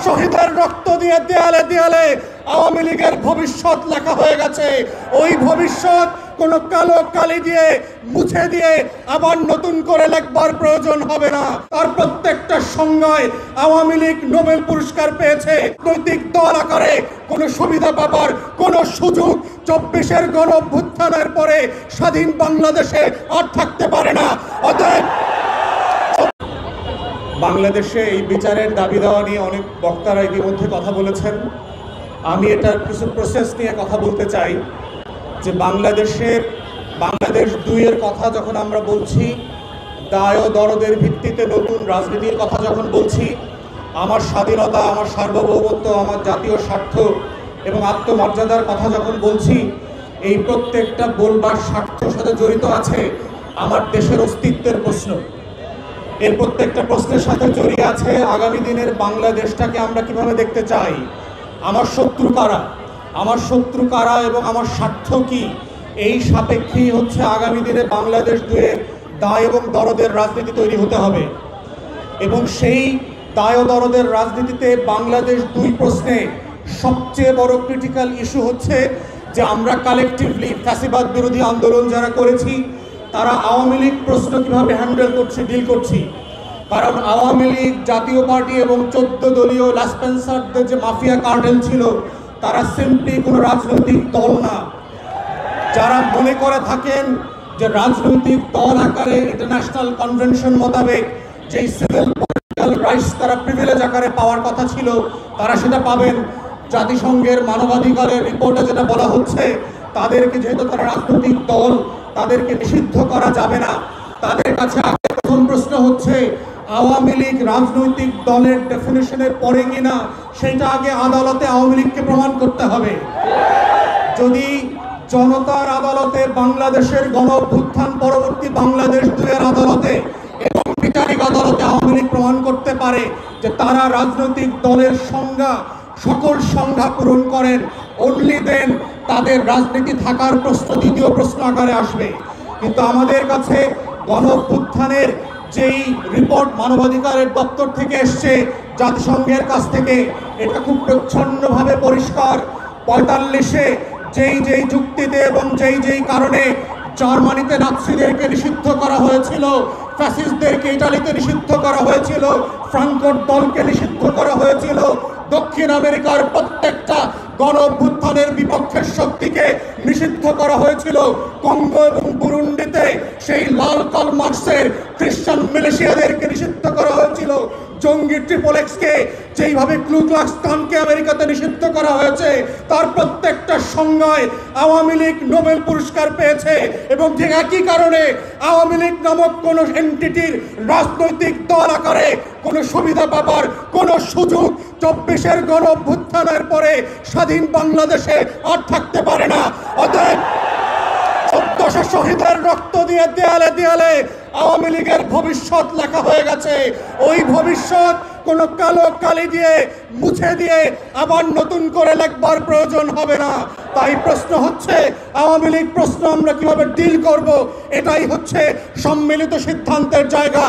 শহীদের রক্ত দিয়ে দেয়ালে দেয়ালে আওয়ামী লীগের ভবিষ্যৎ লেখা হয়ে গেছে। ওই ভবিষ্যৎ কোনো কালো কালি দিয়ে মুছে দিয়ে আবার নতুন করে লেখবার প্রয়োজন হবে না। তার প্রত্যেকটা সংজ্ঞায় আওয়ামী লীগ নোবেল পুরস্কার পেয়েছে। নৈতিক দল আকারে কোনো সুবিধা পাবার কোনো সুযোগ 24-এর গণ অভ্যুত্থানের পরে স্বাধীন বাংলাদেশে আর থাকতে পারে না। অতএব বাংলাদেশে এই বিচারের দাবি দেওয়া নিয়ে অনেক বক্তারা ইতিমধ্যে কথা বলেছেন। আমি এটার কিছু প্রসেস নিয়ে কথা বলতে চাই যে বাংলাদেশ 2-এর কথা যখন আমরা বলছি, দায় ও দরদের ভিত্তিতে নতুন রাজনীতির কথা যখন বলছি, আমার স্বাধীনতা, আমার সার্বভৌমত্ব, আমার জাতীয় স্বার্থ এবং আত্মমর্যাদার কথা যখন বলছি, এই প্রত্যেকটা বলবার স্বার্থের সাথে জড়িত আছে আমার দেশের অস্তিত্বের প্রশ্ন। এর প্রত্যেকটা প্রশ্নের সাথে জড়িয়ে আছে আগামী দিনের বাংলাদেশটাকে আমরা কিভাবে দেখতে চাই, আমার শত্রু কারা এবং আমার স্বার্থ কি, এই সাপেক্ষেই হচ্ছে আগামী দিনে বাংলাদেশ 2-এর দায় এবং দরদের রাজনীতি তৈরি হতে হবে। এবং সেই দায় ও দরদের রাজনীতিতে বাংলাদেশ 2 প্রশ্নে সবচেয়ে বড় ক্রিটিক্যাল ইস্যু হচ্ছে যে আমরা কালেকটিভলি ফ্যাসিবাদ বিরোধী আন্দোলন যারা করেছি তারা আওয়ামী লীগ প্রশ্ন কীভাবে হ্যান্ডেল করছি, ডিল করছি। কারণ আওয়ামী লীগ, জাতীয় পার্টি এবং 14 দলীয় লাসপেন্সারদের যে মাফিয়া কার্টেল ছিল, তারা সিম্পলি কোনো রাজনৈতিক দল না। যারা মনে করে থাকেন যে রাজনৈতিক দল আকারে ইন্টারন্যাশনাল কনভেনশন মোতাবেক যেই সিভিল পলিটিক্যাল রাইটস তারা প্রিভিলেজ আকারে পাওয়ার কথা ছিল, তারা সেটা পাবেন। জাতিসংঘের মানবাধিকারের রিপোর্টে যেটা বলা হচ্ছে, তাদেরকে যেহেতু তারা রাজনৈতিক দল, তাদেরকে নিষিদ্ধ করা যাবে না। তাদের কাছে আগে প্রথম প্রশ্ন হচ্ছে আওয়ামী লীগ রাজনৈতিক দলের ডেফিনেশনের পরে কিনা, সেটা আগে আদালতে আওয়ামী লীগকে প্রমাণ করতে হবে। যদি জনতার আদালতে, বাংলাদেশের গণ অভ্যুত্থান পরবর্তী বাংলাদেশ 2-এর আদালতে এবং বিচারিক আদালতে আওয়ামী লীগ প্রমাণ করতে পারে যে তারা রাজনৈতিক দলের সকল সংজ্ঞা পূরণ করেন, অনলি দেন তাদের রাজনীতি থাকার প্রশ্ন দ্বিতীয় প্রশ্ন আকারে আসবে। কিন্তু আমাদের কাছে গণ অভ্যুত্থানের যেই রিপোর্ট মানবাধিকারের দপ্তর থেকে এসছে, জাতিসংঘের কাছ থেকে, এটা খুব প্রচ্ছন্নভাবে পরিষ্কার। 45-এ যেই যুক্তিতে এবং যেই কারণে জার্মানিতে নাৎসিদেরকে নিষিদ্ধ করা হয়েছিল, ফ্যাসিস্টদেরকে ইটালিতে নিষিদ্ধ করা হয়েছিল, ফ্রাঙ্কোর দলকে নিষিদ্ধ করা হয়েছিল, দক্ষিণ আমেরিকার প্রত্যেকটা গণ অভ্যুত্থানের বিপক্ষের শক্তিকে নিষিদ্ধ করা হয়েছিল। কঙ্গো এবং বুরুন্ডিতে সেই লাল কলমার্সের খ্রিস্টান মিলিশিয়াদেরকে নিষিদ্ধ করা হয়েছিল। জঙ্গি XXXকে যেইভাবে ক্লু ক্লাক্স ক্লানকে আমেরিকাতে নিষিদ্ধ করা হয়েছে, তার প্রত্যেকটা সংজ্ঞায় আওয়ামী লীগ নোবেল পুরস্কার পেয়েছে। এবং ঠিক একই কারণে আওয়ামী লীগ নামক কোনো এন্টিটির রাজনৈতিক দল আকারে কোনো সুবিধা পাবার কোনো সুযোগ 24-এর গণ অভ্যুত্থানের পরে স্বাধীন বাংলাদেশে আর থাকতে পারে না। অতএব 1400 শহীদের রক্ত দিয়ে দেয়ালে দেয়ালে আওয়ামী লীগের ভবিষ্যৎ লেখা হয়ে গেছে। ওই ভবিষ্যৎ কোনো কালো কালি দিয়ে মুছে দিয়ে আবার নতুন করে লেখবার প্রয়োজন হবে না। তাই প্রশ্ন হচ্ছে আওয়ামী লীগ প্রশ্ন আমরা কিভাবে ডিল করব, এটাই হচ্ছে সম্মিলিত সিদ্ধান্তের জায়গা।